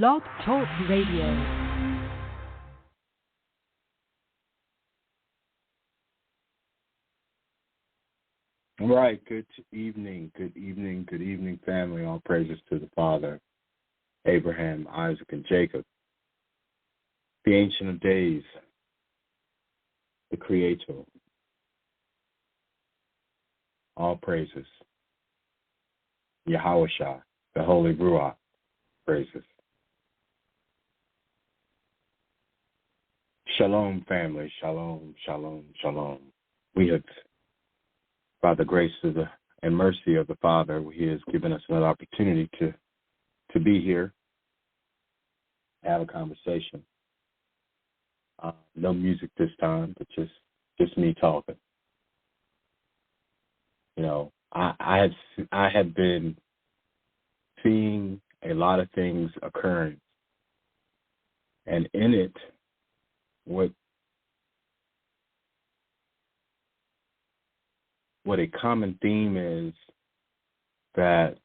Blog Talk Radio. All right, good evening, family. All praises to the Father, Abraham, Isaac, and Jacob, the Ancient of Days, the Creator. All praises. Yahushua, the Holy Ruach, praises. Shalom, family. Shalom, shalom, shalom. We have, by the grace of and mercy of the Father, He has given us another opportunity to be here, have a conversation. No music this time, but just me talking. You know, I have been seeing a lot of things occurring, and in it, what a common theme is that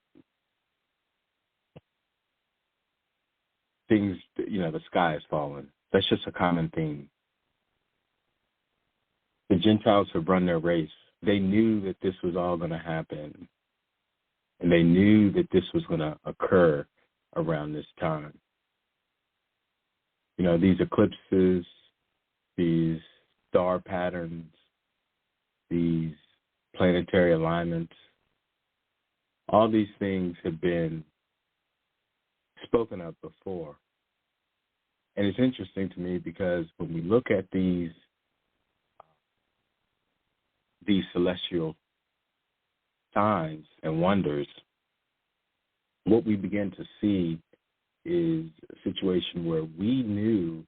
things, the sky is falling. That's just a common theme. The Gentiles have run their race. They knew that this was all going to happen, and they knew that this was going to occur around this time. These eclipses, these star patterns, these planetary alignments, all these things have been spoken of before. And it's interesting to me because when we look at these celestial signs and wonders, what we begin to see is a situation where we knew,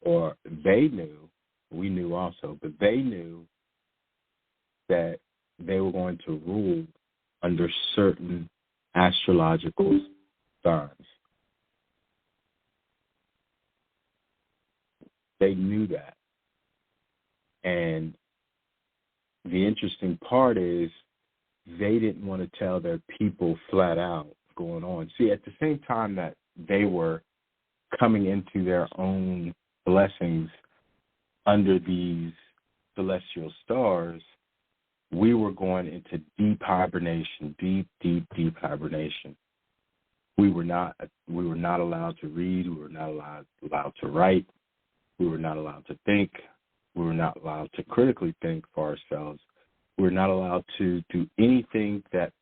or they knew, we knew also, but they knew that they were going to rule under certain astrological signs. They knew that. And the interesting part is they didn't want to tell their people flat out what's going on. See, at the same time that they were coming into their own blessings under these celestial stars, we were going into deep hibernation, deep hibernation. We were not allowed to read. We were not allowed to write. We were not allowed to think. We were not allowed to critically think for ourselves. We were not allowed to do anything that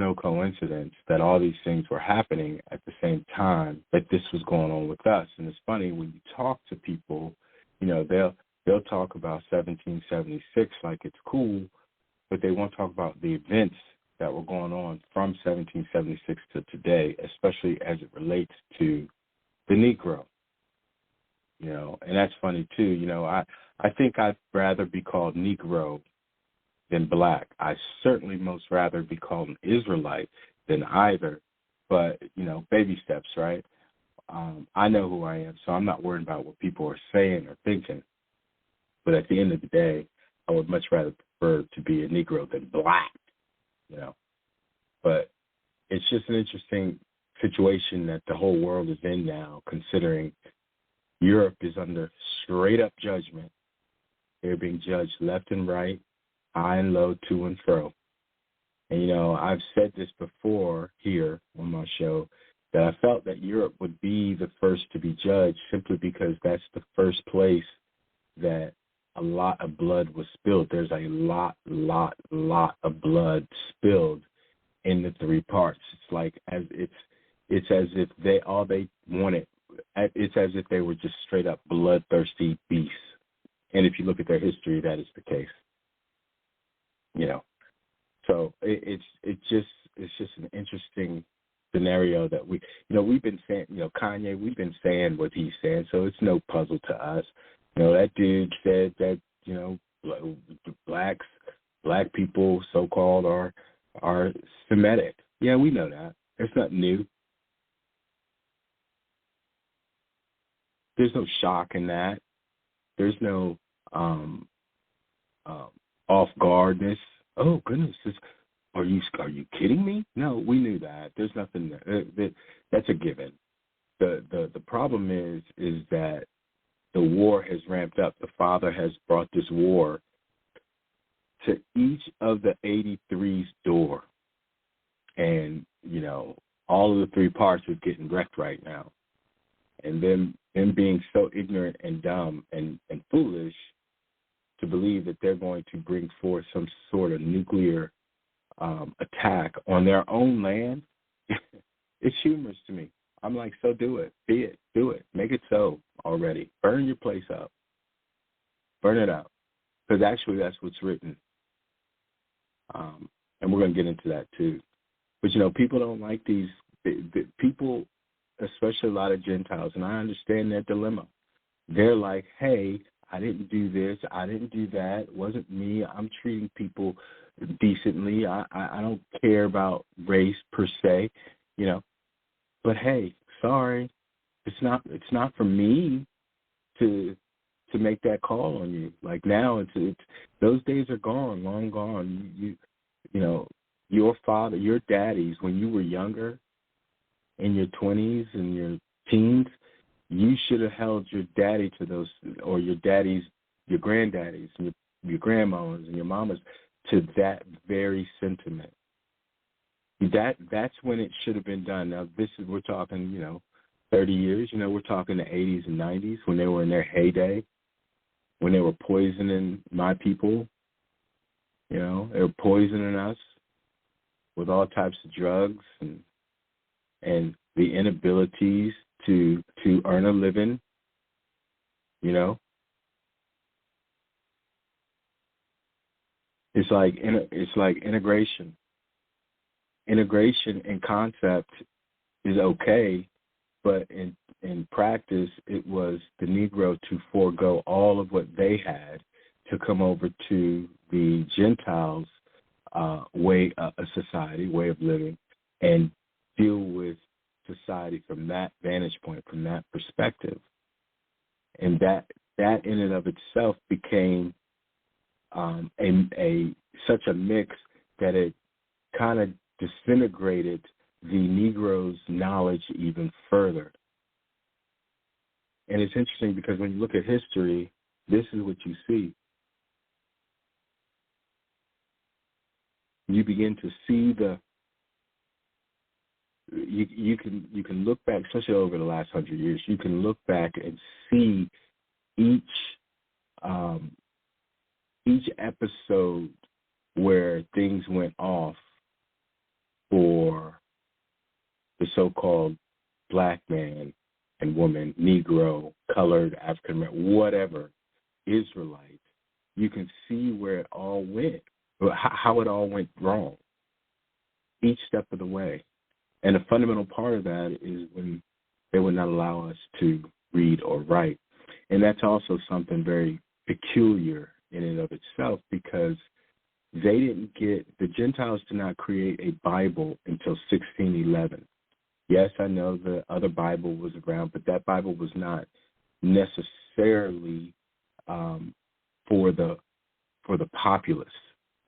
no coincidence that all these things were happening at the same time, that this was going on with us. And it's funny, when you talk to people, they'll talk about 1776 like it's cool, but they won't talk about the events that were going on from 1776 to today, especially as it relates to the Negro. And that's funny too. I think I'd rather be called Negro than black. I certainly most rather be called an Israelite than either. But, baby steps, right? I know who I am, so I'm not worried about what people are saying or thinking. But at the end of the day, I would much rather prefer to be a Negro than black, But it's just an interesting situation that the whole world is in now, considering Europe is under straight-up judgment. They're being judged left and right, high and low, to and fro. And, I've said this before here on my show, that I felt that Europe would be the first to be judged simply because that's the first place that a lot of blood was spilled. There's a lot of blood spilled in the three parts. It's like it's as if they wanted. It's as if they were just straight up bloodthirsty beasts. And if you look at their history, that is the case. So it's just an interesting scenario that we've been saying. Kanye, we've been saying what he's saying, so it's no puzzle to us. That dude said that black people, so-called, are Semitic. Yeah, we know that. It's nothing new. There's no shock in that. There's no off guardness. Oh goodness, are you kidding me? No, we knew that. There's nothing there. That's a given. The problem is that the war has ramped up. The Father has brought this war to each of the 83's door. And, all of the three parts are getting wrecked right now. And them being so ignorant and dumb and foolish to believe that they're going to bring forth some sort of nuclear attack on their own land, it's humorous to me. I'm like, so do it. Be it. Do it. Make it so already. Burn your place up. Burn it up. Because actually that's what's written. And we're going to get into that too. But, people don't like these. The people, especially a lot of Gentiles, and I understand that dilemma. They're like, hey, I didn't do this. I didn't do that. It wasn't me. I'm treating people decently. I don't care about race per se, But hey, sorry, it's not for me to make that call on you. Like now, it's those days are gone, long gone. Your father, your daddies, when you were younger, in your 20s and your teens, you should have held your daddy to those, or your daddies, your granddaddies, and your grandmas and your mamas to that very sentiment. That's when it should have been done. Now, we're talking, 30 years. We're talking the 80s and 90s when they were in their heyday, when they were poisoning my people. They were poisoning us with all types of drugs and the inabilities to earn a living. It's like integration. Integration in concept is okay, but in practice, it was the Negro to forego all of what they had to come over to the Gentiles' way of society, way of living, and deal with society from that vantage point, from that perspective. And that in and of itself became such a mix that it kind of disintegrated the Negro's knowledge even further. And it's interesting because when you look at history, this is what you see. You begin to see you can look back, especially over the last 100 years, you can look back and see each episode where things went off for the so-called black man and woman, Negro, colored, African American, whatever, Israelite. You can see where it all went, how it all went wrong, each step of the way. And a fundamental part of that is when they would not allow us to read or write. And that's also something very peculiar in and of itself, because the Gentiles did not create a Bible until 1611. Yes, I know the other Bible was around, but that Bible was not necessarily for the populace.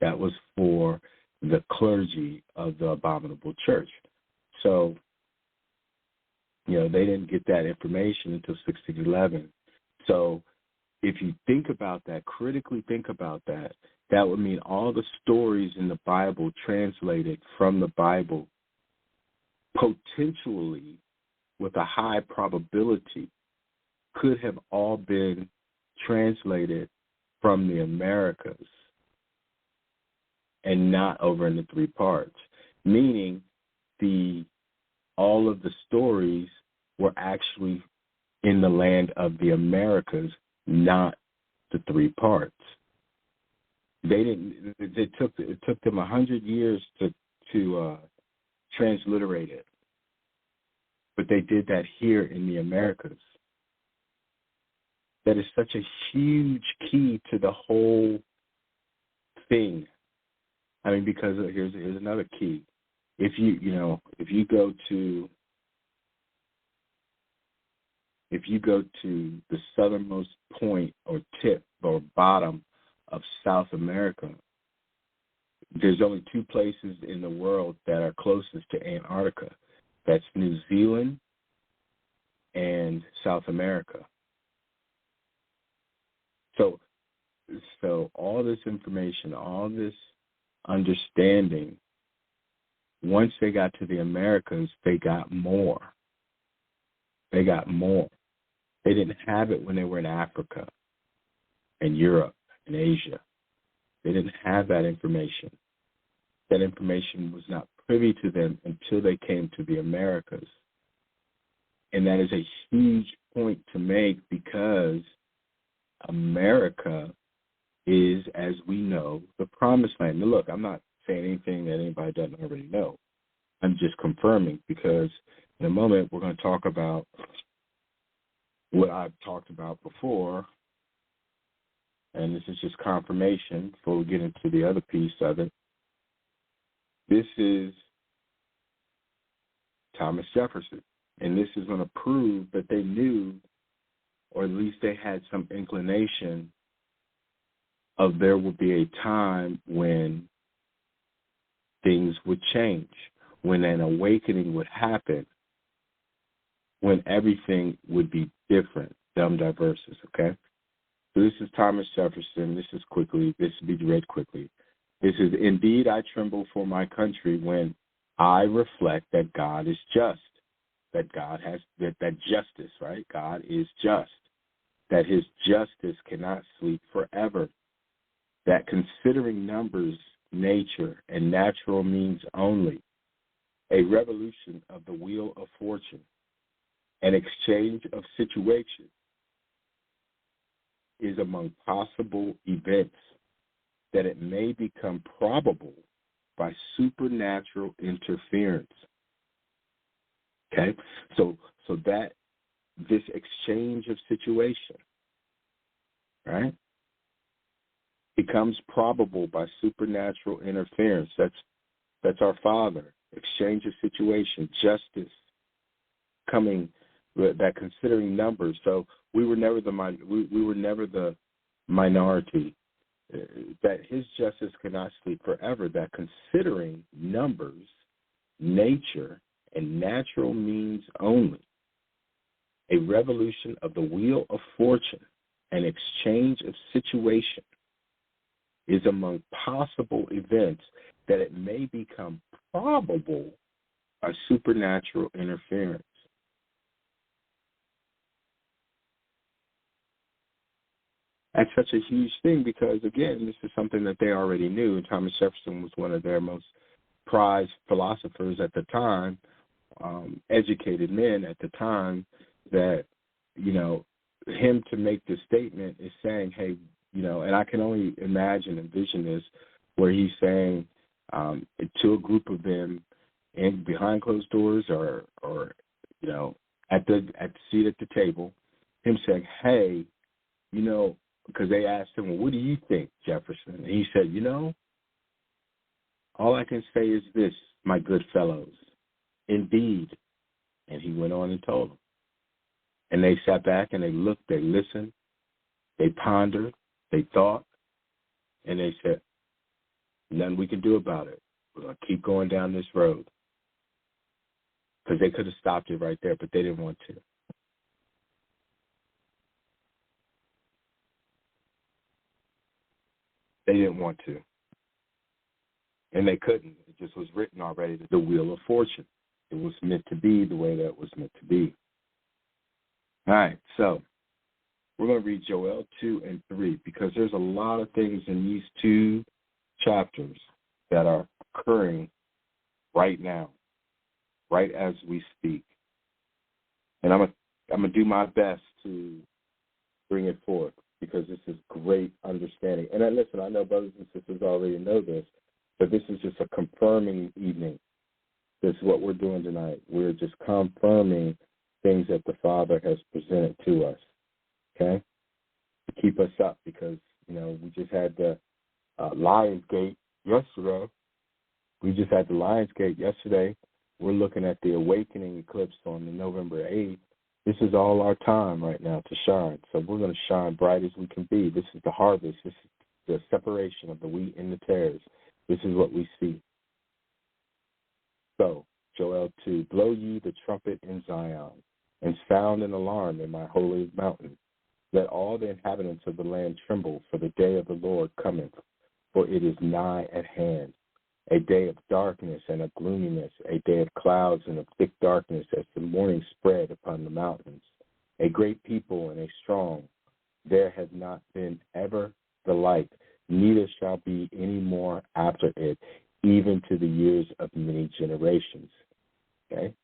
That was for the clergy of the abominable church. So, they didn't get that information until 1611. So if you think about that, critically think about that, that would mean all the stories in the Bible translated from the Bible potentially, with a high probability, could have all been translated from the Americas and not over in the three parts, meaning all of the stories were actually in the land of the Americas, not the three parts. It took them 100 years to transliterate it, but they did that here in the Americas. That is such a huge key to the whole thing. I mean, because here's another key. If you go to the southernmost point or tip or bottom of South America, there's only two places in the world that are closest to Antarctica. That's New Zealand and South America. So all this information, all this understanding, once they got to the Americas, they got more. They got more. They didn't have it when they were in Africa and Europe and Asia. They didn't have that information. That information was not privy to them until they came to the Americas. And that is a huge point to make, because America is, as we know, the promised land. Now, look, I'm not saying anything that anybody doesn't already know. I'm just confirming, because in a moment we're going to talk about what I've talked about before, and this is just confirmation before we get into the other piece of it. This is Thomas Jefferson, and this is going to prove that they knew, or at least they had some inclination of there would be a time when things would change, when an awakening would happen, when everything would be different, dumb diverses, okay? So this is Thomas Jefferson. This is be read quickly. This is, indeed, I tremble for my country when I reflect that God is just, that God has, that justice, right? God is just, that his justice cannot sleep forever, that considering numbers, nature, and natural means only, a revolution of the wheel of fortune, an exchange of situations is among possible events, that it may become probable by supernatural interference. Okay? So that this exchange of situation, right, becomes probable by supernatural interference. That's our Father. Exchange of situation, justice coming, that considering numbers. So we were never the minority. That his justice cannot sleep forever. That considering numbers, nature, and natural means only, a revolution of the wheel of fortune, an exchange of situation, is among possible events, that it may become probable by supernatural interference. That's such a huge thing, because, again, this is something that they already knew, and Thomas Jefferson was one of their most prized philosophers at the time, educated men at the time, that, him to make this statement is saying, hey, and I can only envision this, where he's saying to a group of them behind closed doors or at the seat at the table, him saying, hey, because they asked him, well, what do you think, Jefferson? And he said, all I can say is this, my good fellows, indeed. And he went on and told them. And they sat back and they looked, they listened, they pondered, they thought, and they said, nothing we can do about it. We're going to keep going down this road. Because they could have stopped it right there, but they didn't want to. They didn't want to. And they couldn't. It just was written already, the wheel of fortune. It was meant to be the way that it was meant to be. All right, so we're going to read Joel 2 and 3, because there's a lot of things in these two chapters that are occurring right now, right as we speak. And I'm going to do my best to bring it forth, because this is great understanding. And listen, I know brothers and sisters already know this, but this is just a confirming evening. This is what we're doing tonight. We're just confirming things that the Father has presented to us, okay, to keep us up, because, we just had the Lionsgate yesterday. We're looking at the awakening eclipse on the November 8th. This is all our time right now to shine. So we're going to shine bright as we can be. This is the harvest. the separation of the wheat and the tares. This is what we see. So, Joel 2, blow ye the trumpet in Zion, and sound an alarm in my holy mountain. Let all the inhabitants of the land tremble, for the day of the Lord cometh, for it is nigh at hand. A day of darkness and of gloominess, a day of clouds and of thick darkness, as the morning spread upon the mountains. A great people and a strong, there has not been ever the like, neither shall be any more after it, even to the years of many generations. Okay?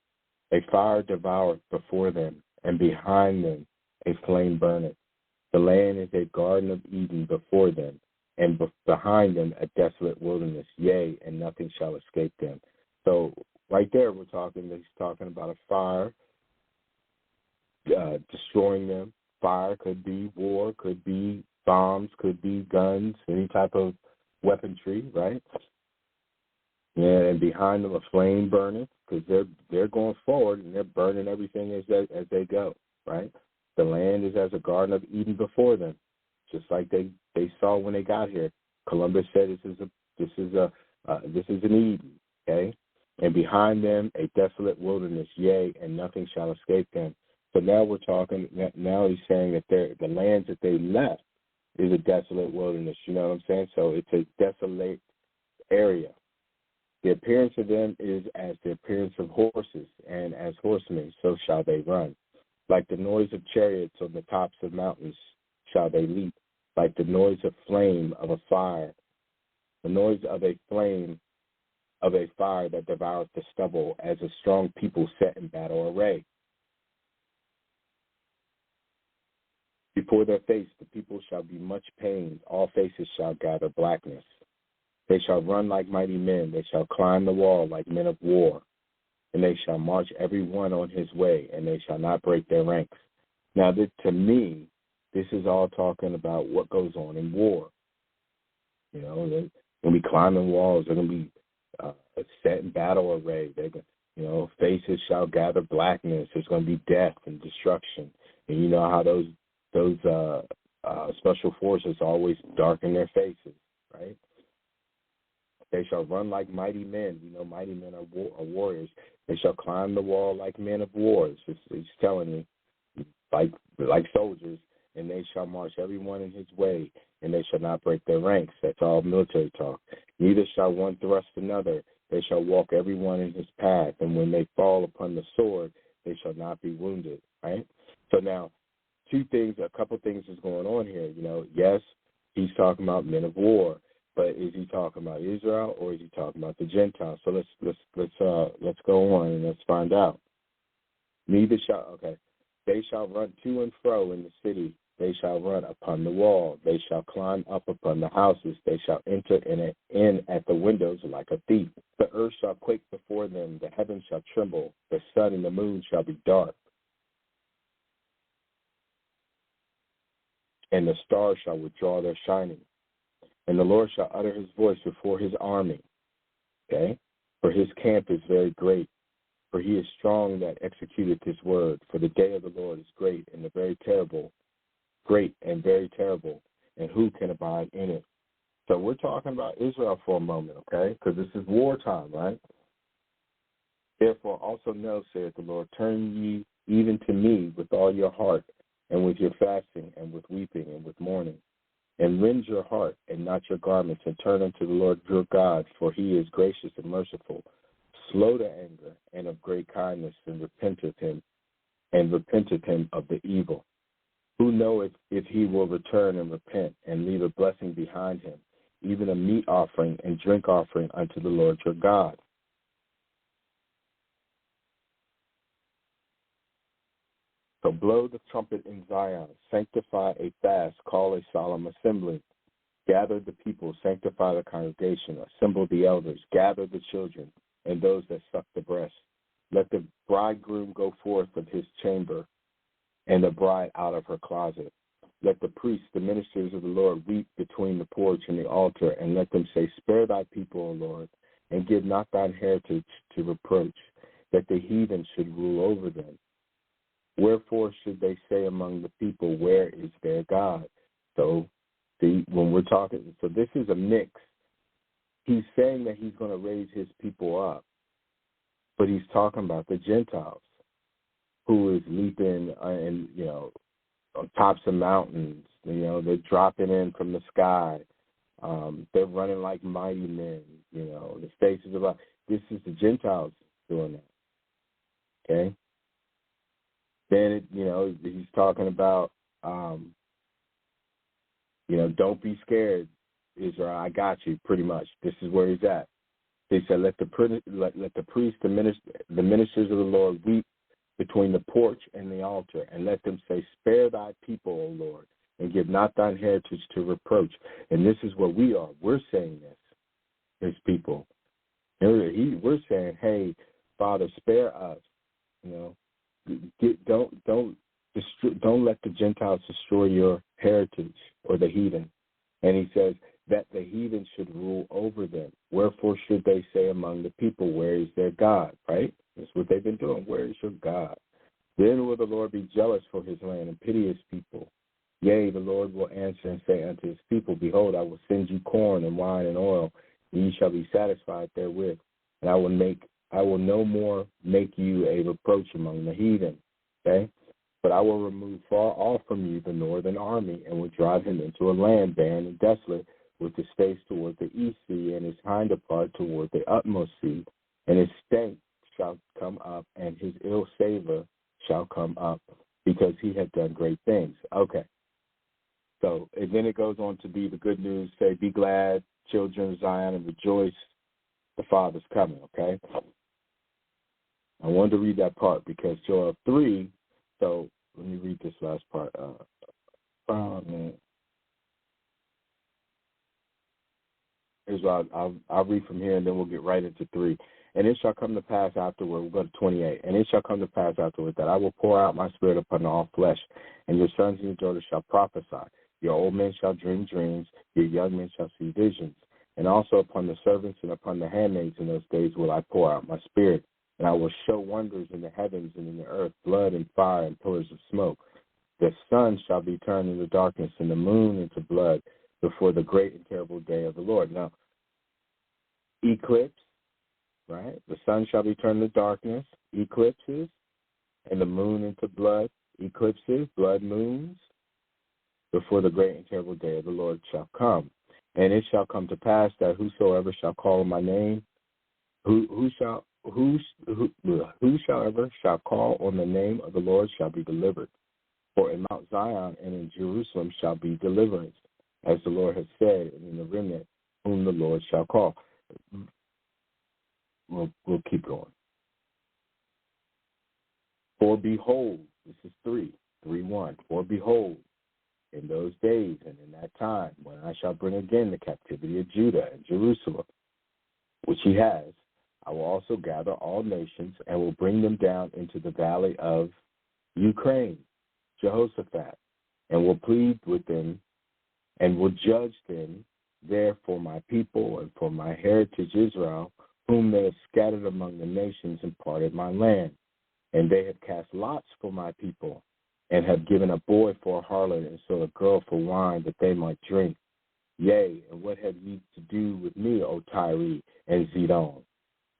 A fire devoureth before them, and behind them a flame burneth. The land is a garden of Eden before them, and behind them a desolate wilderness, yea, and nothing shall escape them. So right there he's talking about a fire destroying them. Fire could be war, could be bombs, could be guns, any type of weaponry, right? Yeah, and behind them a flame burning, because they're going forward and they're burning everything as they go, right? The land is as a garden of Eden before them, just like they saw when they got here. Columbus said this is an Eden, okay? And behind them a desolate wilderness, yea, and nothing shall escape them. So now we're talking. Now he's saying that the lands that they left is a desolate wilderness. You know what I'm saying? So it's a desolate area. The appearance of them is as the appearance of horses, and as horsemen, so shall they run. Like the noise of chariots on the tops of mountains shall they leap. Like the noise of flame of a fire, the noise of a flame of a fire that devours the stubble, as a strong people set in battle array. Before their face the people shall be much pained, all faces shall gather blackness. They shall run like mighty men, they shall climb the wall like men of war, and they shall march every one on his way, and they shall not break their ranks. Now, to me, this is all talking about what goes on in war. You know, they're going to be climbing walls, they're going to be set in battle array. They're going, faces shall gather blackness. There's going to be death and destruction. And you know how those special forces always darken their faces, right? They shall run like mighty men. You know, mighty men are warriors. They shall climb the wall like men of war. It's telling you, like soldiers, and they shall march every one in his way, and they shall not break their ranks. That's all military talk. Neither shall one thrust another. They shall walk every one in his path, and when they fall upon the sword, they shall not be wounded, right? So now, a couple things is going on here. You know, yes, he's talking about men of war. But is he talking about Israel or is he talking about the Gentiles? So let's go on and let's find out. They shall run to and fro in the city. They shall run upon the wall. They shall climb up upon the houses. They shall enter in at the windows like a thief. The earth shall quake before them. The heavens shall tremble. The sun and the moon shall be dark. And the stars shall withdraw their shining. And the Lord shall utter his voice before his army, okay? For his camp is very great. For he is strong that executeth his word. For the day of the Lord is great and very terrible. And who can abide in it? So we're talking about Israel for a moment, okay? Because this is wartime, right? Therefore also know, saith the Lord, turn ye even to me with all your heart, and with your fasting, and with weeping, and with mourning. And rend your heart and not your garments, and turn unto the Lord your God, for he is gracious and merciful, slow to anger, and of great kindness, and repenteth him of the evil. Who knoweth if he will return and repent, and leave a blessing behind him, even a meat offering and drink offering unto the Lord your God? So blow the trumpet in Zion, sanctify a fast, call a solemn assembly. Gather the people, sanctify the congregation, assemble the elders, gather the children, and those that suck the breast. Let the bridegroom go forth of his chamber, and the bride out of her closet. Let the priests, the ministers of the Lord, weep between the porch and the altar, and let them say, Spare thy people, O Lord, and give not thine heritage to reproach, that the heathen should rule over them. Wherefore should they say among the people, Where is their God? So See, when we're talking, so this is a mix. He's saying that he's going to raise his people up, but he's talking about the Gentiles who is leaping and, on tops of mountains. They're dropping in from the sky. They're running like mighty men. The faces of this is the Gentiles doing that. Okay. Then he's talking about don't be scared, Israel. I got you. Pretty much. This is where he's at. They said, let the priests, the ministers of the Lord, weep between the porch and the altar, and let them say, spare thy people, O Lord, and give not thine heritage to reproach. And this is what we are. We're saying this, his people. We're saying, hey, Father, spare us. Don't let the Gentiles destroy your heritage or the heathen. And he says that the heathen should rule over them. Wherefore should they say among the people, where is their God? Right? That's what they've been doing. Where is your God? Then will the Lord be jealous for his land and pity his people. Yea, the Lord will answer and say unto his people, behold, I will send you corn and wine and oil, and ye shall be satisfied therewith. And I will no more make you a reproach among the heathen. Okay? But I will remove far off from you the northern army, and will drive him into a land barren and desolate, with his face toward the east sea, and his hinder part toward the utmost sea. And his stank shall come up, and his ill savor shall come up, because he had done great things. Okay. So, and then it goes on to be the good news, say, be glad, children of Zion, and rejoice, the Father's coming, okay? I wanted to read that part because Joel 3, so let me read this last part. Here's what I'll read from here, and then we'll get right into 3. And it shall come to pass afterward, we'll go to 28, and it shall come to pass afterward that I will pour out my spirit upon all flesh, and your sons and your daughters shall prophesy. Your old men shall dream dreams, your young men shall see visions. And also upon the servants and upon the handmaids in those days will I pour out my spirit. And I will show wonders in the heavens and in the earth, blood and fire and pillars of smoke. The sun shall be turned into darkness and the moon into blood before the great and terrible day of the Lord. Now, eclipse, right? The sun shall be turned to darkness, eclipses, and the moon into blood, eclipses, blood moons, before the great and terrible day of the Lord shall come. And it shall come to pass that whosoever shall call on my name, whosoever shall call on the name of the Lord shall be delivered. For in Mount Zion and in Jerusalem shall be deliverance, as the Lord has said, and in the remnant whom the Lord shall call. We'll keep going. For behold, this is 3:1. For behold, in those days and in that time, when I shall bring again the captivity of Judah and Jerusalem, which he has, I will also gather all nations and will bring them down into the valley of Ukraine, Jehoshaphat, and will plead with them and will judge them there for my people and for my heritage Israel, whom they have scattered among the nations and parted my land. And they have cast lots for my people, and have given a boy for a harlot, and sold a girl for wine, that they might drink. Yea, and what have ye to do with me, O Tyre and Zidon,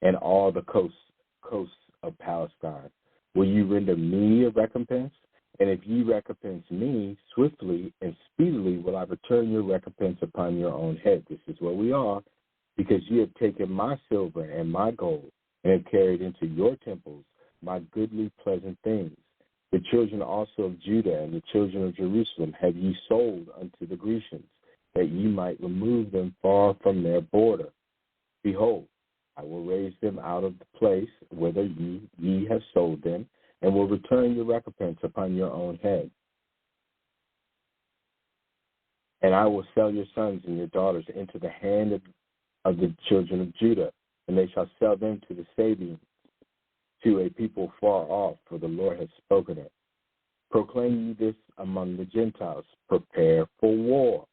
and all the coasts of Palestine? Will you render me a recompense? And if ye recompense me, swiftly and speedily will I return your recompense upon your own head. This is where we are, because ye have taken my silver and my gold, and have carried into your temples my goodly pleasant things. The children also of Judah and the children of Jerusalem have ye sold unto the Grecians, that ye might remove them far from their border. Behold, I will raise them out of the place whither ye have sold them, and will return your recompense upon your own head. And I will sell your sons and your daughters into the hand of the children of Judah, and they shall sell them to the Sabeans, to a people far off, for the Lord has spoken it. Proclaim ye this among the Gentiles, prepare for war.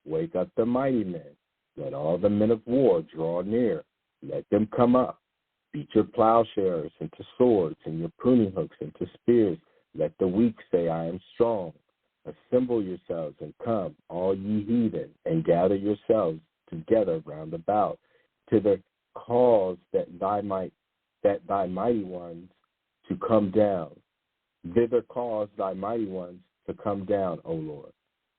Wake up the mighty men. Let all the men of war draw near. Let them come up. Beat your plowshares into swords, and your pruning hooks into spears. Let the weak say, I am strong. assemble yourselves and come, all ye heathen, and gather yourselves together round about to the cause that thy mighty ones to come down. Thither cause thy mighty ones to come down, O Lord.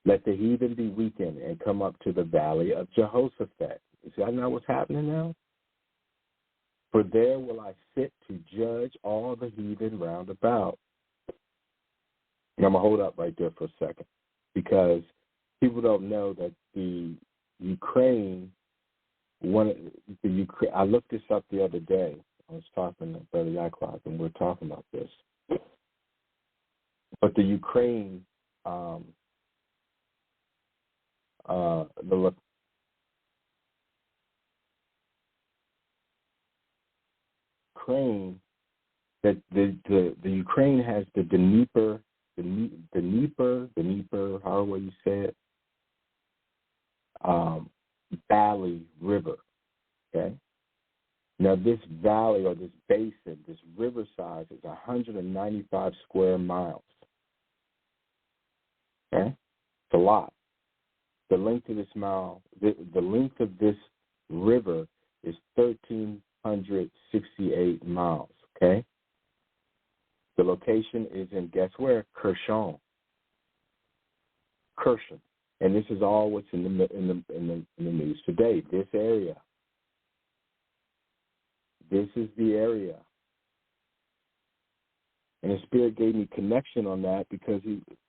Let the heathen be weakened and come up to the valley of Jehoshaphat. Is that not what's happening now? For there will I sit to judge all the heathen round about. And I'm going to hold up right there for a second, because people don't know that the Ukraine, I looked this up the other day. I was talking to Brother Yakov, and we were talking about this. But the Ukraine, that the Ukraine has the Dnieper, however you say it, Valley River. Okay. Now this valley or this basin, this river size is 195 square miles. Okay, it's a lot. The length of this the length of this river is 1,368 miles. Okay. The location is in, guess where? Kherson. And this is all what's in the news today. This area. This is the area. And the Spirit gave me connection on that, because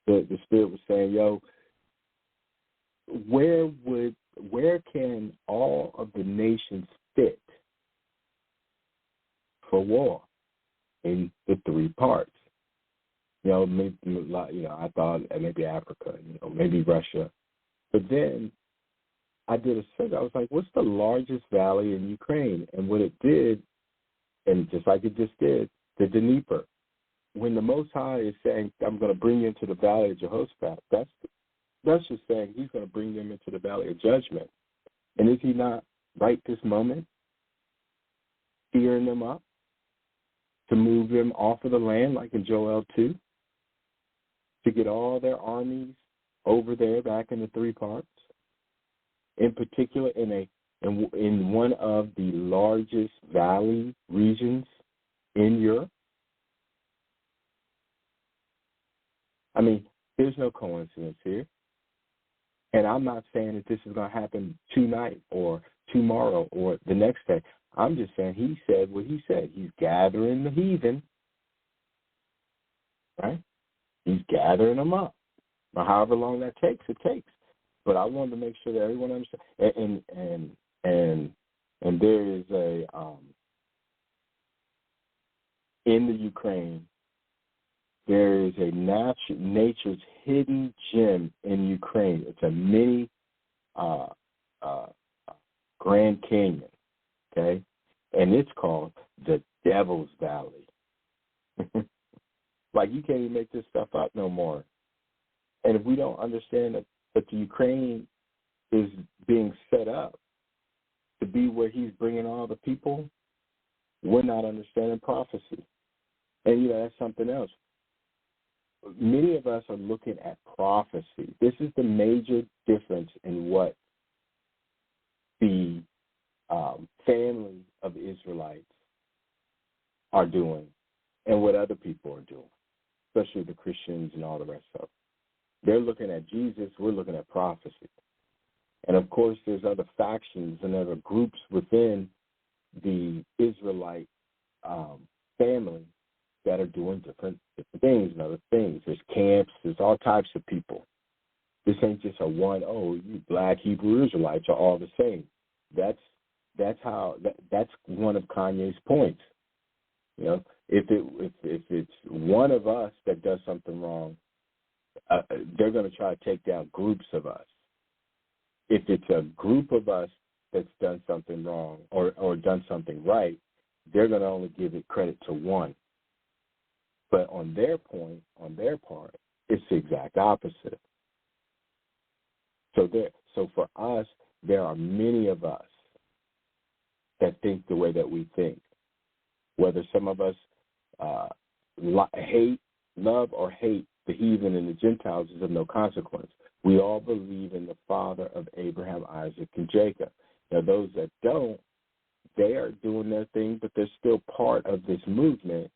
the Spirit was saying, yo, where can all of the nations fit for war in the three parts? Maybe, I thought maybe Africa, maybe Russia. But then I did a search. I was like, what's the largest valley in Ukraine? And what it did, and just like it just did, the Dnieper. When the Most High is saying, I'm going to bring you into the Valley of Jehoshaphat, that's just saying he's going to bring them into the Valley of Judgment. And is he not right this moment steering them up to move them off of the land, like in Joel 2, to get all their armies over there back in the three parts? In particular, in one of the largest valley regions in Europe? I mean, there's no coincidence here. And I'm not saying that this is going to happen tonight or tomorrow or the next day. I'm just saying he said what he said. He's gathering the heathen, right? He's gathering them up. Now, however long that takes, it takes. But I wanted to make sure that everyone understands. And there is in the Ukraine, there is a nature's hidden gem in Ukraine. It's a mini Grand Canyon, okay? And it's called the Devil's Valley. Like, you can't even make this stuff up no more. And if we don't understand that the Ukraine is being set up to be where he's bringing all the people, we're not understanding prophecy. And, that's something else. Many of us are looking at prophecy. This is the major difference in what the family of Israelites are doing and what other people are doing, especially the Christians and all the rest of them. They're looking at Jesus. We're looking at prophecy. And, of course, there's other factions and other groups within the Israelite family that are doing different things and other things. There's camps. There's all types of people. This ain't just you black Hebrew Israelites are all the same. That's one of Kanye's points. If it's one of us that does something wrong, they're going to try to take down groups of us. If it's a group of us that's done something wrong or done something right, they're going to only give it credit to one. But on their part, it's the exact opposite. So for us, there are many of us that think the way that we think. Whether some of us love or hate the heathen and the Gentiles is of no consequence. We all believe in the Father of Abraham, Isaac, and Jacob. Now, those that don't, they are doing their thing, but they're still part of this movement,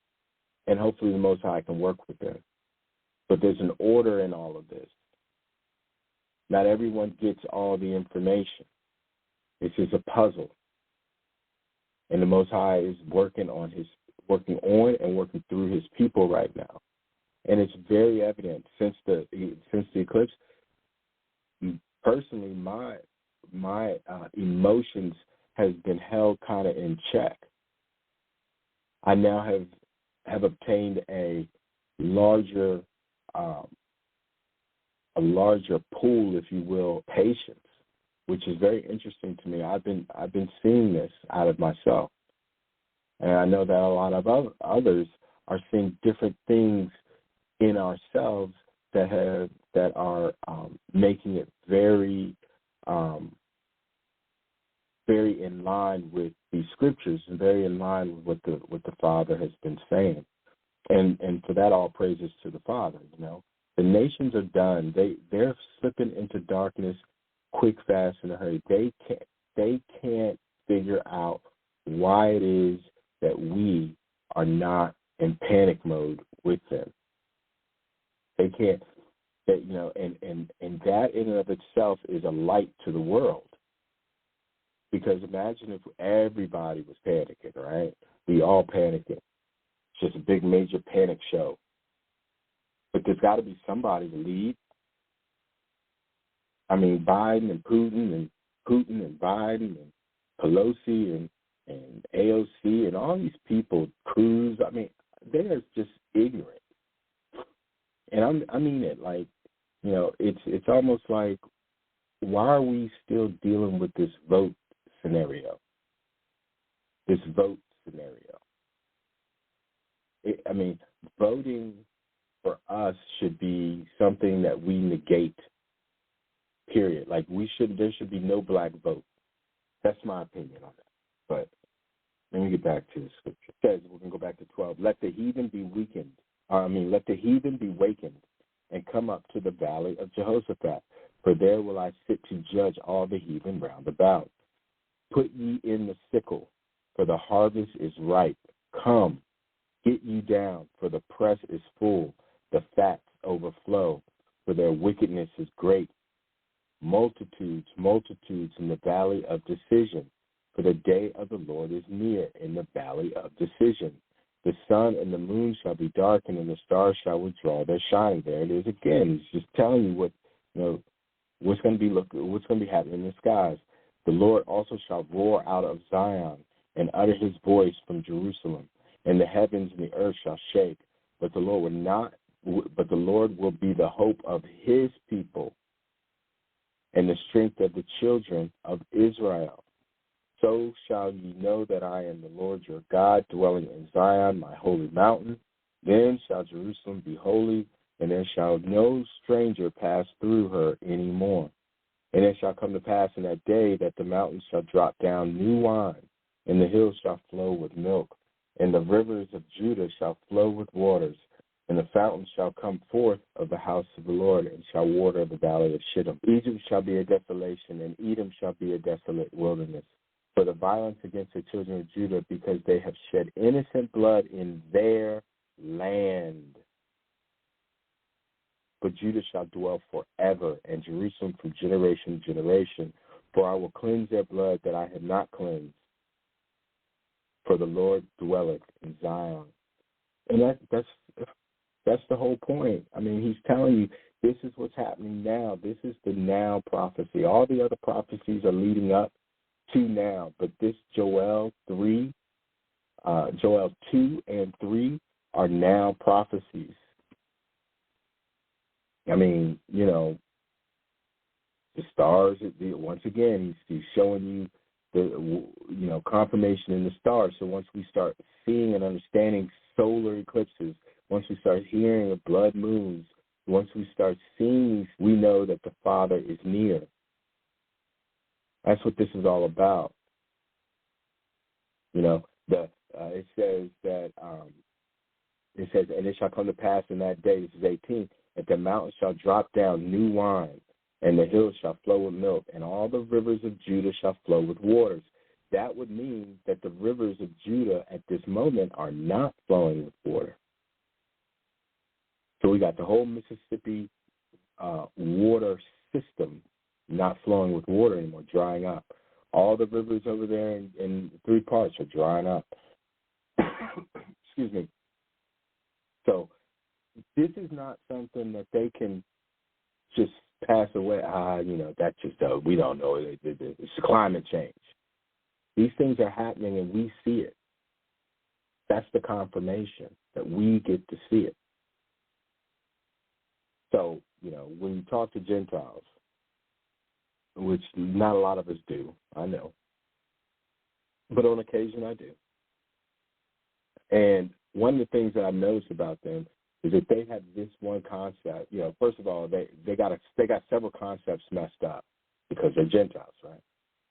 and hopefully the Most High can work with them. But there's an order in all of this. Not everyone gets all the information. It's just a puzzle. And the Most High is working on and working through his people right now. And it's very evident since the eclipse. Personally, my emotions has been held kind of in check. I now have obtained a larger pool, if you will, patience, which is very interesting to me. I've been seeing this out of myself, and I know that a lot of others are seeing different things in ourselves that are making it very very in line with the scriptures and very in line with what the Father has been saying. And for that, all praises to the Father. The nations are done. They're slipping into darkness quick, fast, in a hurry. They can't figure out why it is that we are not in panic mode with them. They can't. And that in and of itself is a light to the world. Because imagine if everybody was panicking, right? We all panicking. It's just a big major panic show. But there's got to be somebody to lead. I mean, Biden and Putin and Biden and Pelosi and AOC and all these people, Cruz, I mean, they're just ignorant. And I mean it, like, it's almost like, why are we still dealing with this vote scenario? Voting for us should be something that we negate, period. Like, there should be no black vote. That's my opinion on that. But let me get back to the scripture. It says, we're going to go back to 12. Let the heathen be wakened and come up to the valley of Jehoshaphat, for there will I sit to judge all the heathen round about. Put ye in the sickle, for the harvest is ripe. Come, get ye down, for the press is full, the fats overflow, for their wickedness is great. Multitudes in the valley of decision, for the day of the Lord is near in the valley of decision. The sun and the moon shall be darkened, and the stars shall withdraw their shining. There it is again. He's just telling you what's going to be happening in the skies. The Lord also shall roar out of Zion and utter his voice from Jerusalem, and the heavens and the earth shall shake. But the Lord will be the hope of his people and the strength of the children of Israel. So shall ye know that I am the Lord your God, dwelling in Zion, my holy mountain. Then shall Jerusalem be holy, and there shall no stranger pass through her any more. And it shall come to pass in that day that the mountains shall drop down new wine, and the hills shall flow with milk, and the rivers of Judah shall flow with waters, and the fountains shall come forth of the house of the Lord, and shall water the valley of Shittim. Egypt shall be a desolation, and Edom shall be a desolate wilderness, for the violence against the children of Judah, because they have shed innocent blood in their land. But Judah shall dwell forever, and Jerusalem from generation to generation. For I will cleanse their blood that I have not cleansed. For the Lord dwelleth in Zion. And that's the whole point. I mean, he's telling you this is what's happening now. This is the now prophecy. All the other prophecies are leading up to now. But this Joel 2 and 3 are now prophecies. I mean, the stars, once again, he's showing you the, confirmation in the stars. So once we start seeing and understanding solar eclipses, once we start hearing of blood moons, once we start seeing, we know that the Father is near. That's what this is all about. It says, and it shall come to pass in that day, this is 18, that the mountains shall drop down new wine, and the hills shall flow with milk, and all the rivers of Judah shall flow with waters. That would mean that the rivers of Judah at this moment are not flowing with water. So we got the whole Mississippi water system not flowing with water anymore, drying up. All the rivers over there in 3 parts are drying up. Excuse me. So this is not something that they can just pass away. That's just, we don't know. It's climate change. These things are happening and we see it. That's the confirmation that we get to see it. So, when you talk to Gentiles, which not a lot of us do, I know, but on occasion I do. And one of the things that I've noticed about them is that they have this one concept. First of all, they got several concepts messed up because they're Gentiles, right?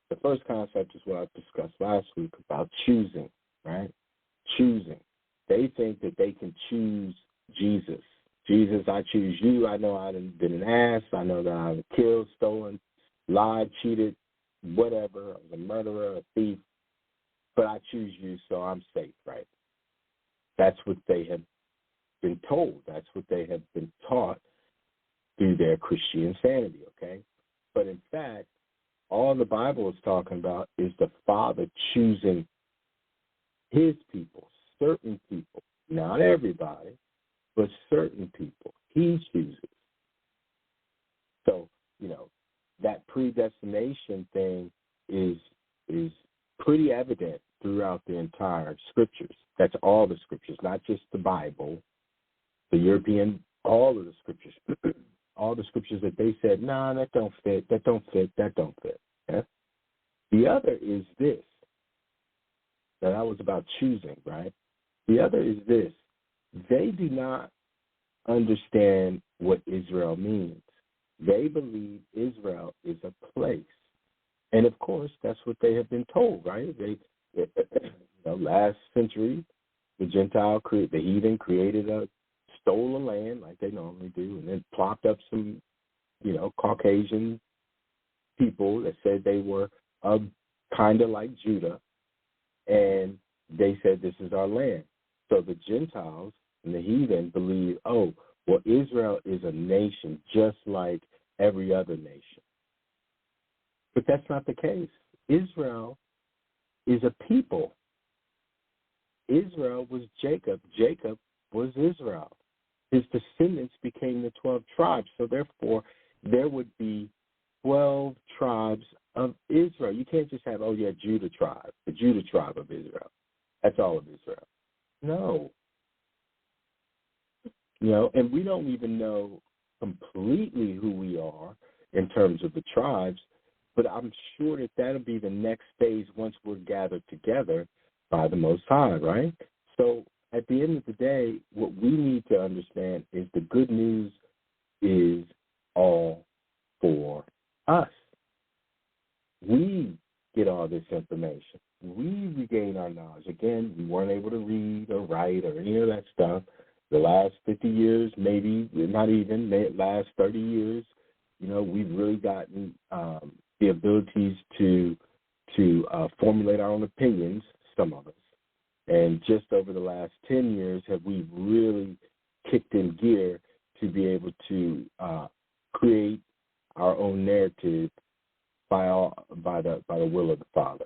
The first concept is what I discussed last week about choosing, right? Choosing. They think that they can choose Jesus. Jesus, I choose you. I know I've been an ass. I know that I've killed, stolen, lied, cheated, whatever. I was a murderer, a thief. But I choose you, so I'm safe, right? That's what they have been told. That's what they have been taught through their Christian insanity, okay? But in fact, all the Bible is talking about is the Father choosing his people, certain people, not everybody, but certain people. He chooses. So, that predestination thing is pretty evident throughout the entire scriptures. That's all the scriptures, not just the Bible, the European, all of the scriptures. All the scriptures that they said, nah, that don't fit, that don't fit, that don't fit. Yeah? The other is this. That was about choosing, right? The other is this. They do not understand what Israel means. They believe Israel is a place. And, of course, that's what they have been told, right? Last century, the heathen stole a land like they normally do, and then plopped up some, Caucasian people that said they were kind of like Judah, and they said this is our land. So the Gentiles and the heathen believe, Israel is a nation just like every other nation. But that's not the case. Israel is a people. Israel was Jacob. Jacob was Israel. His descendants became the 12 tribes. So therefore, there would be 12 tribes of Israel. You can't just have, Judah tribe, the Judah tribe of Israel. That's all of Israel. No. And we don't even know completely who we are in terms of the tribes, but I'm sure that that'll be the next phase once we're gathered together by the Most High, right? So at the end of the day, what we need to understand is the good news is all for us. We get all this information. We regain our knowledge. Again, we weren't able to read or write or any of that stuff. The last 50 years, maybe, not even, last 30 years, we've really gotten the abilities to formulate our own opinions, some of us. And just over the last 10 years have we really kicked in gear to be able to create our own narrative by the will of the Father.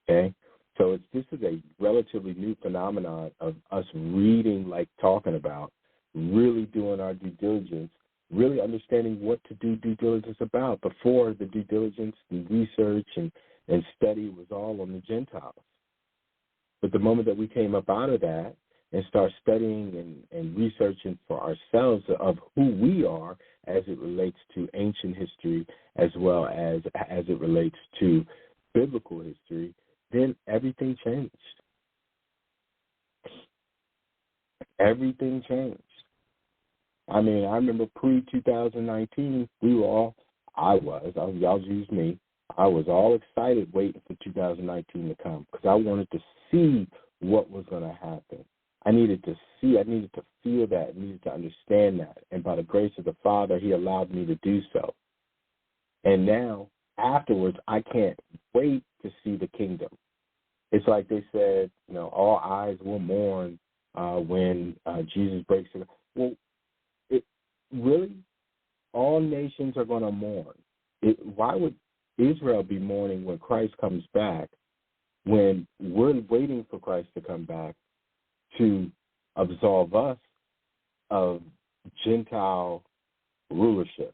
Okay? So this is a relatively new phenomenon of us reading, like talking about, really doing our due diligence, really understanding what to do due diligence about. Before, the due diligence and research and study was all on the Gentiles. But the moment that we came up out of that and start studying and researching for ourselves of who we are as it relates to ancient history as well as it relates to biblical history, then everything changed. Everything changed. I mean, I remember pre-2019, y'all use me, I was all excited waiting for 2019 to come because I wanted to see what was going to happen. I needed to see, I needed to feel that, I needed to understand that. And by the grace of the Father, he allowed me to do so. And now, afterwards, I can't wait to see the kingdom. It's like they said, all eyes will mourn when Jesus breaks it. Well, really, all nations are going to mourn. Why would Israel be mourning when Christ comes back, when we're waiting for Christ to come back to absolve us of Gentile rulership?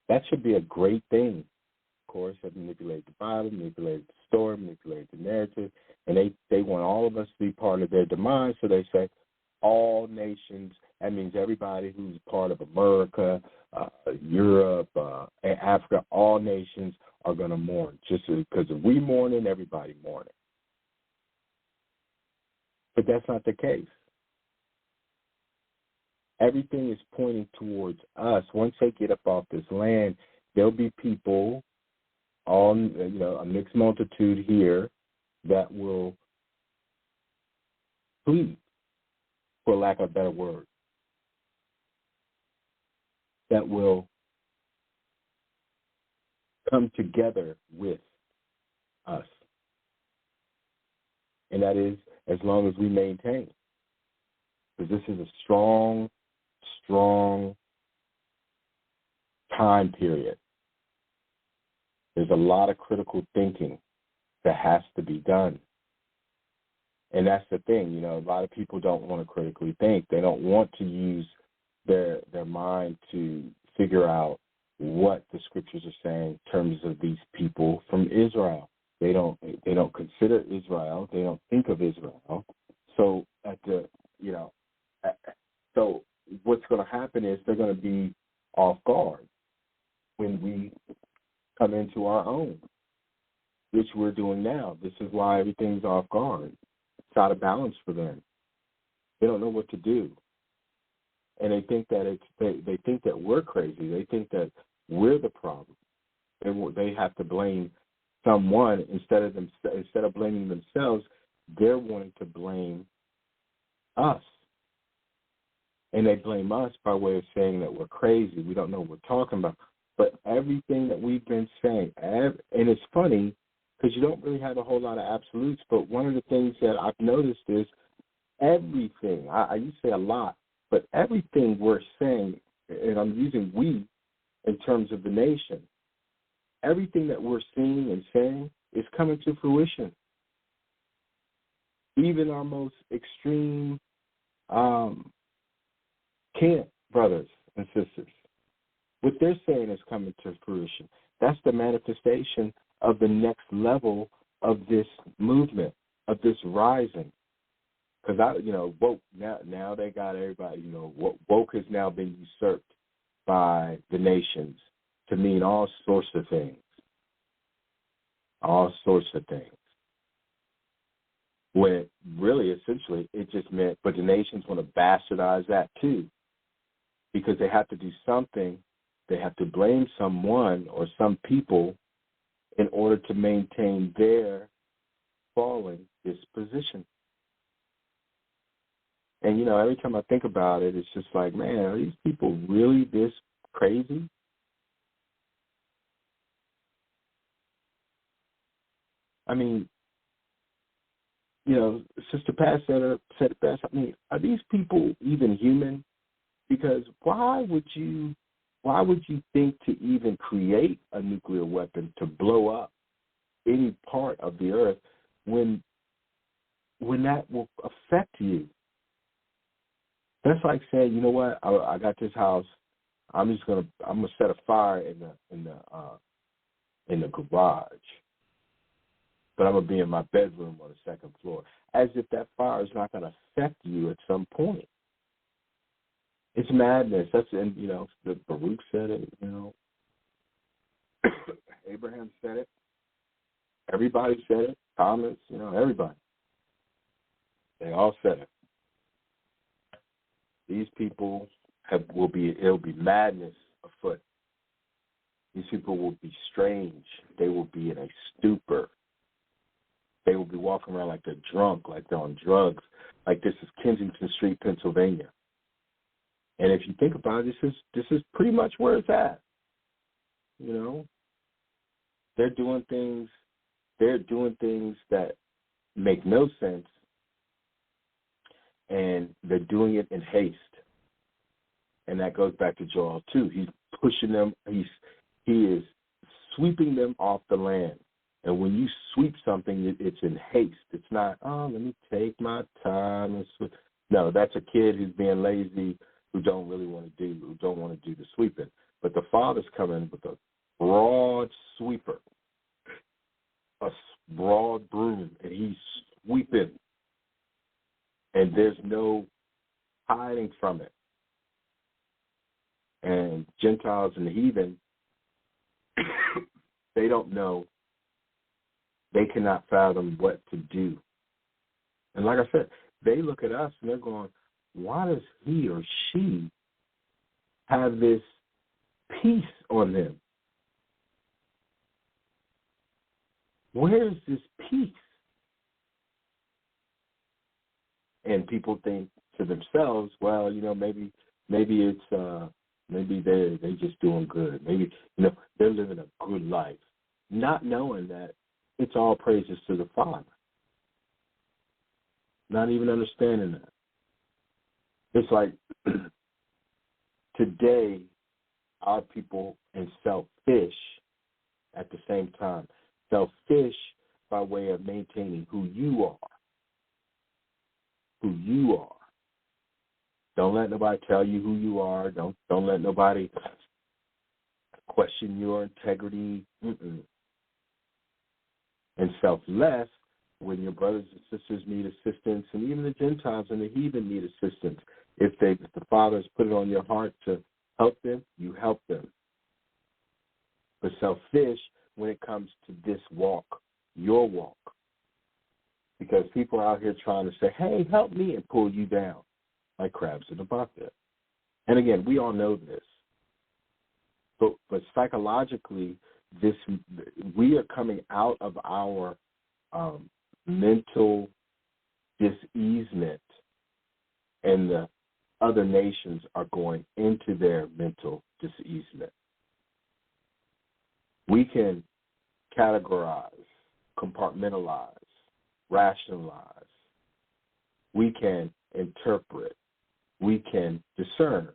That should be a great thing. Of course, they manipulate the Bible, manipulate the story, manipulate the narrative, and they want all of us to be part of their demise, so they say all nations. That means everybody who's part of America, Europe, Africa, all nations are going to mourn. Just because if we mourning, everybody mourning. But that's not the case. Everything is pointing towards us. Once they get up off this land, there'll be people, a mixed multitude here that will flee, for lack of a better word, that will come together with us. And that is as long as we maintain. Because this is a strong time period. There's a lot of critical thinking that has to be done. And that's the thing, a lot of people don't want to critically think. They don't want to use their mind to figure out what the scriptures are saying in terms of these people from Israel. They don't consider Israel. They don't think of Israel. So so what's going to happen is they're going to be off guard when we come into our own, which we're doing now. This is why everything's off guard. It's out of balance for them. They don't know what to do, and they think that they think that we're crazy. They think that we're the problem. They have to blame someone instead of blaming themselves. They're wanting to blame us. And they blame us by way of saying that we're crazy. We don't know what we're talking about. But everything that we've been saying, and it's funny because you don't really have a whole lot of absolutes, but one of the things that I've noticed is everything, I used to say a lot, but everything we're saying, and I'm using we in terms of the nation, everything that we're seeing and saying is coming to fruition. Even our most extreme camp brothers and sisters, what they're saying is coming to fruition. That's the manifestation of the next level of this movement, of this rising. Because woke now they got everybody. Woke has now been usurped by the nations to mean all sorts of things. All sorts of things. When really, essentially, it just meant, but the nations want to bastardize that too. Because they have to do something, they have to blame someone or some people in order to maintain their fallen disposition. And, every time I think about it, it's just like, man, are these people really this crazy? I mean, Sister Pat said it best. I mean, are these people even human? Because why would you think to even create a nuclear weapon to blow up any part of the earth when that will affect you? That's like saying, you know what, I got this house, I'm gonna set a fire in the garage, but I'm gonna be in my bedroom on the second floor, as if that fire is not gonna affect you at some point. It's madness. The Baruch said it, Abraham said it. Everybody said it. Thomas, everybody. They all said it. These people it'll be madness afoot. These people will be strange. They will be in a stupor. They will be walking walking around like they're drunk, like they're on drugs, like this is Kensington Street, Pennsylvania. And if you think about it, this is pretty much where it's at. You know, they're doing things that make no sense, and they're doing it in haste. And that goes back to Joel too. He's pushing them. He is sweeping them off the land. And when you sweep something, it's in haste. It's not, oh, let me take my time and sweep. No, that's a kid who's being lazy, who don't want to do the sweeping. But the Father's coming with a broad sweeper, a broad broom, and he's sweeping. And there's no hiding from it. And Gentiles and the heathen, they don't know. They cannot fathom what to do. And like I said, they look at us and they're going, why does he or she have this peace on them? Where is this peace? And people think to themselves, well, you know, maybe it's maybe they're just doing good. Maybe, you know, they're living a good life, not knowing that it's all praises to the Father. Not even understanding that. It's like today, our people and selfish at the same time. Selfish by way of maintaining who you are. Who you are. Don't let nobody tell you who you are. Don't let nobody question your integrity. And selfless when your brothers and sisters need assistance, and even the Gentiles and the heathen need assistance. If the Father has put it on your heart to help them, you help them. But selfish when it comes to this walk, your walk. Because people are out here trying to say, hey, help me, and pull you down like crabs in a bucket. And again, we all know this. But psychologically, we are coming out of our mental diseasement, and the other nations are going into their mental diseasement. We can categorize, compartmentalize, rationalize. We can interpret. We can discern.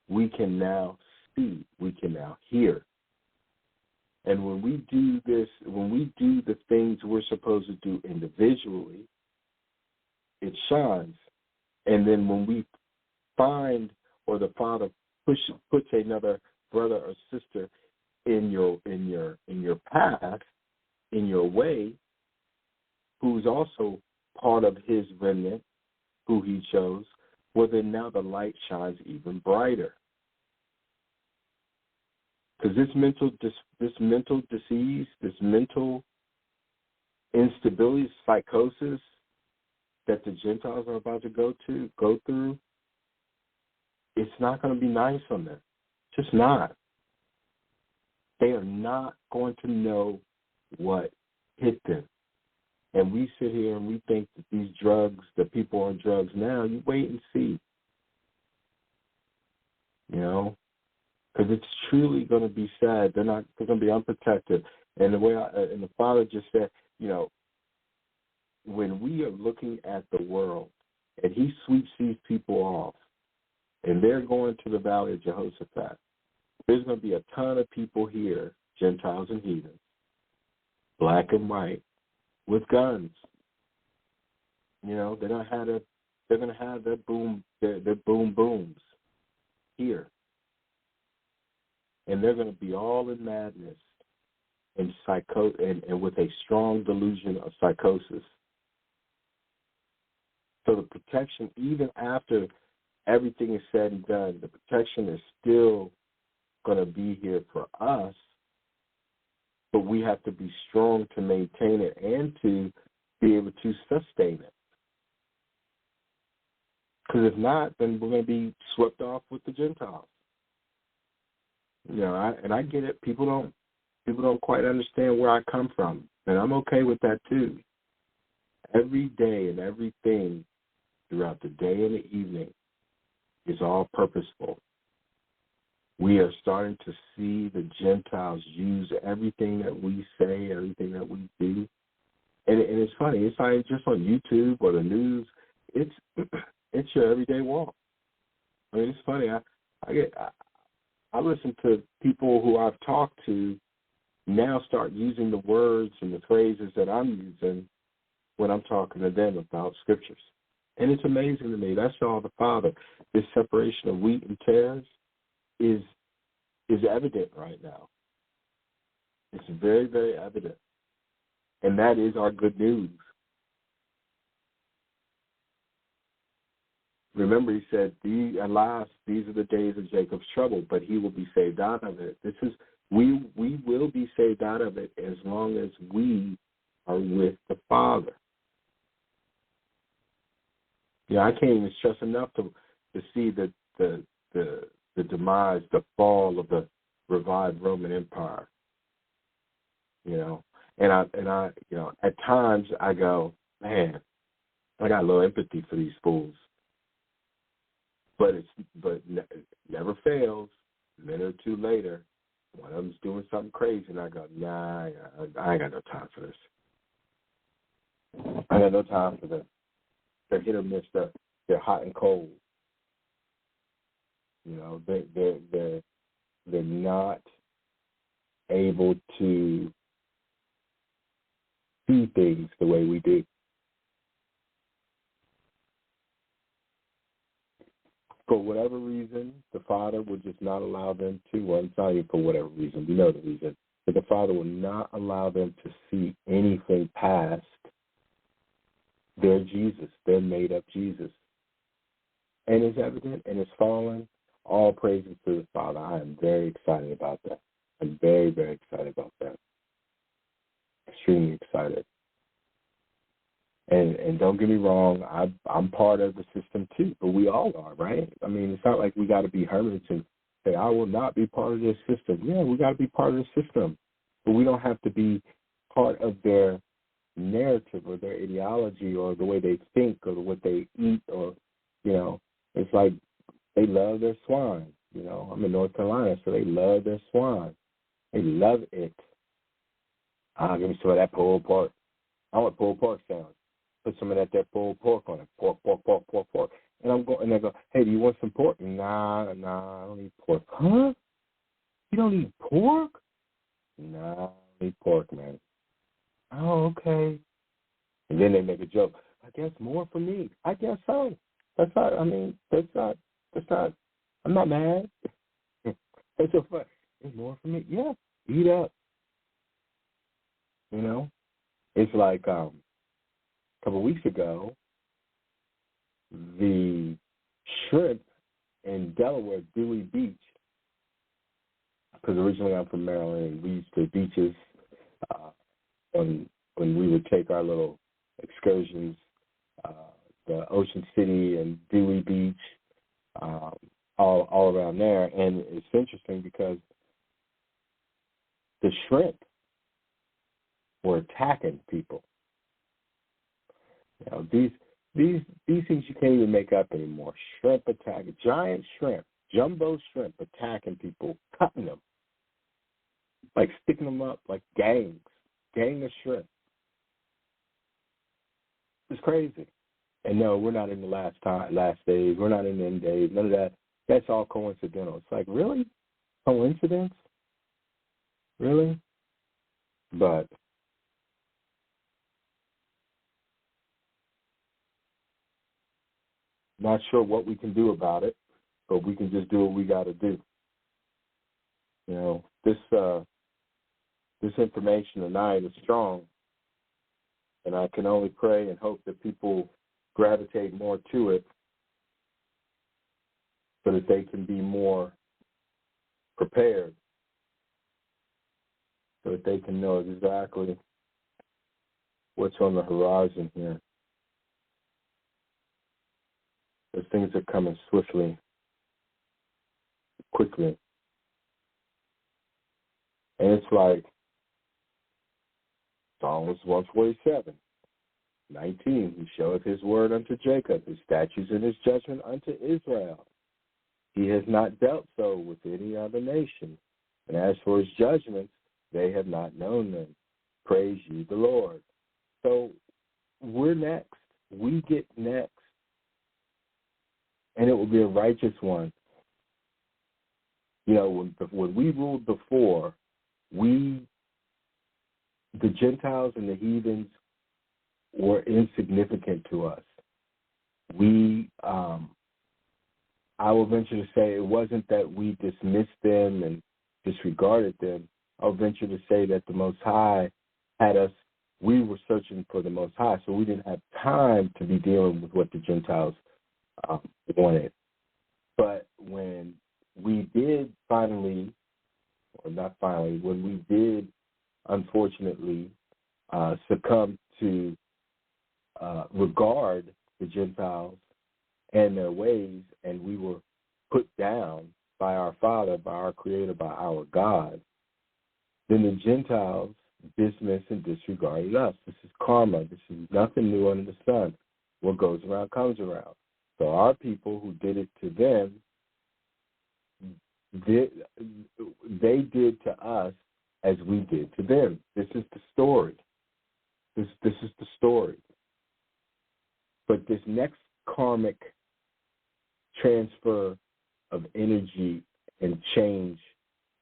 We can now see. We can now hear. And when we do this, when we do the things we're supposed to do individually, it shines. And then when we find, or the Father puts another brother or sister in your path, in your way, who's also part of his remnant, who he chose, well, then now the light shines even brighter. Because this mental disease, this mental instability, psychosis that the Gentiles are about to go through, it's not going to be nice on them. Just not. They are not going to know what hit them. And we sit here and we think that these drugs, that people on drugs now, you wait and see. You know? Because it's truly going to be sad. They're going to be unprotected. And and the Father just said, you know, when we are looking at the world and he sweeps these people off and they're going to the Valley of Jehoshaphat, there's going to be a ton of people here, Gentiles and heathens, black and white, with guns. You know, they're going to have their boom booms here. And they're going to be all in madness and and with a strong delusion of psychosis. So the protection, even after everything is said and done, the protection is still going to be here for us, but we have to be strong to maintain it and to be able to sustain it. Because if not, then we're going to be swept off with the Gentiles. You know, I get it. People don't quite understand where I come from, and I'm okay with that too. Every day and everything throughout the day and the evening is all purposeful. We are starting to see the Gentiles use everything that we say, everything that we do. And it's funny. It's not just on YouTube or the news. It's your everyday walk. I mean, it's funny. I listen to people who I've talked to now start using the words and the phrases that I'm using when I'm talking to them about scriptures. And it's amazing to me. That's all the Father. This separation of wheat and tares is evident right now. It's very, very evident. And that is our good news. Remember, he said, alas, these are the days of Jacob's trouble, but he will be saved out of it. We will be saved out of it as long as we are with the Father. Yeah, I can't even stress enough to see the demise, the fall of the revived Roman Empire. You know, and I you know, at times I go, man, I got a little empathy for these fools. But it never fails. A minute or two later, one of them's doing something crazy, and I go, nah, I ain't got no time for this. I got no time for this. They're hit or miss. They're hot and cold. You know, they're not able to see things the way we do. For whatever reason, the Father will just not allow them to. Well, I'm telling you, for whatever reason, we know the reason. But the Father will not allow them to see anything past their Jesus, their made-up Jesus. And it's evident, and it's fallen. All praises to the Father. I am very excited about that. I'm very, very excited about that. Extremely excited. And don't get me wrong, I'm part of the system too, but we all are, right? I mean, it's not like we got to be hermits and say, I will not be part of this system. Yeah, we got to be part of the system, but we don't have to be part of their narrative or their ideology or the way they think or what they eat or, you know, it's like they love their swine. You know, I'm in North Carolina, so they love their swine. They love it. Give me some of that pulled pork. I want pulled pork sandwich. Put some of that pulled pork on it. Pork. And they go, hey, do you want some pork? Nah, I don't eat pork. Huh? You don't eat pork? Nah, I don't eat pork, man. Oh, okay. And then they make a joke. I guess more for me. I guess so. That's not, I'm not mad. It's so fun. It's more for me. Yeah, eat up. You know? It's like, a couple of weeks ago, the shrimp in Delaware, Dewey Beach, because originally I'm from Maryland, and we used to beaches when we would take our little excursions, the Ocean City and Dewey Beach, all around there. And it's interesting because the shrimp were attacking people. You know, these things you can't even make up anymore. Shrimp attack, giant shrimp, jumbo shrimp attacking people, cutting them, like sticking them up like gang of shrimp. It's crazy. And no, we're not in the last days. We're not in the end days. None of that. That's all coincidental. It's like, really? Coincidence? Really? But not sure what we can do about it, but we can just do what we got to do. You know, this information tonight is strong, and I can only pray and hope that people gravitate more to it so that they can be more prepared, so that they can know exactly what's on the horizon here. Those things are coming swiftly, quickly. And it's like Psalms 147. 19, he showeth his word unto Jacob, his statutes and his judgment unto Israel. He has not dealt so with any other nation. And as for his judgments, they have not known them. Praise ye the Lord. So we're next. We get next. And it will be a righteous one. You know, when we ruled before, the Gentiles and the heathens were insignificant to us. I will venture to say it wasn't that we dismissed them and disregarded them. I'll venture to say that the Most High had us, we were searching for the Most High, so we didn't have time to be dealing with what the Gentiles wanted. But when we did finally, or not finally, when we did unfortunately succumb to regard the Gentiles and their ways, and we were put down by our Father, by our Creator, by our God, then the Gentiles dismissed and disregarded us. This is karma. This is nothing new under the sun. What goes around comes around. So our people who did it to them, they did to us as we did to them. This is the story. This is the story. But this next karmic transfer of energy and change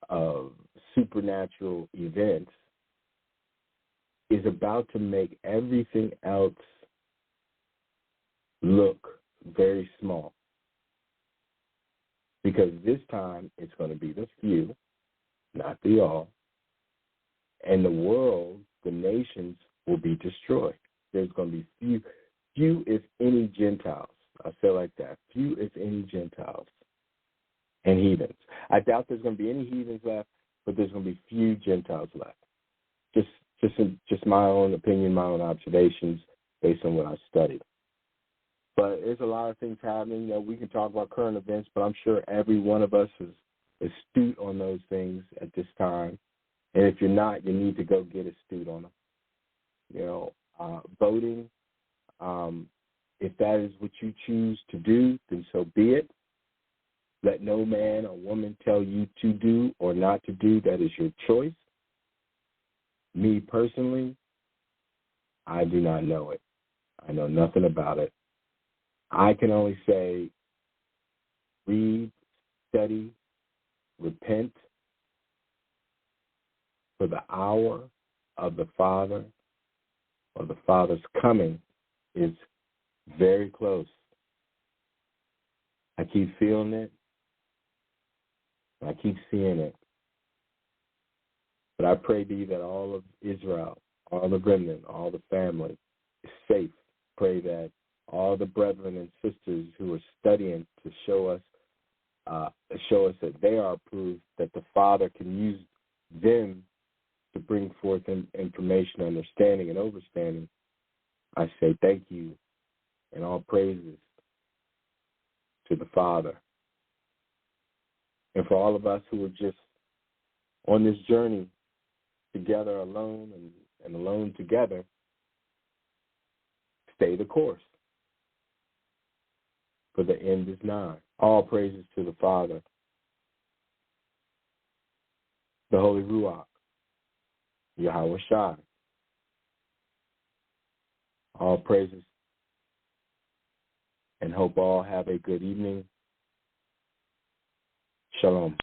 of supernatural events is about to make everything else look very small. Because this time it's going to be the few, not the all. And the world, the nations, will be destroyed. There's going to be few if any Gentiles. I'll say it like that. Few if any Gentiles and heathens. I doubt there's going to be any heathens left, but there's going to be few Gentiles left. Just my own opinion, my own observations based on what I studied. But there's a lot of things happening. You know, we can talk about current events, but I'm sure every one of us is astute on those things at this time. And if you're not, you need to go get astute on them. You know, voting, if that is what you choose to do, then so be it. Let no man or woman tell you to do or not to do. That is your choice. Me personally, I do not know it. I know nothing about it. I can only say, read, study, repent, for the hour of the Father or the Father's coming is very close. I keep feeling it. I keep seeing it. But I pray thee that all of Israel, all the remnant, all the family is safe. Pray that all the brethren and sisters who are studying to show us that they are approved, that the Father can use them to bring forth information, understanding, and overstanding. I say thank you and all praises to the Father. And for all of us who are just on this journey together alone and alone together, stay the course, for the end is nigh. All praises to the Father, the Holy Ruach, Yahweh Shai. All praises, and hope all have a good evening. Shalom.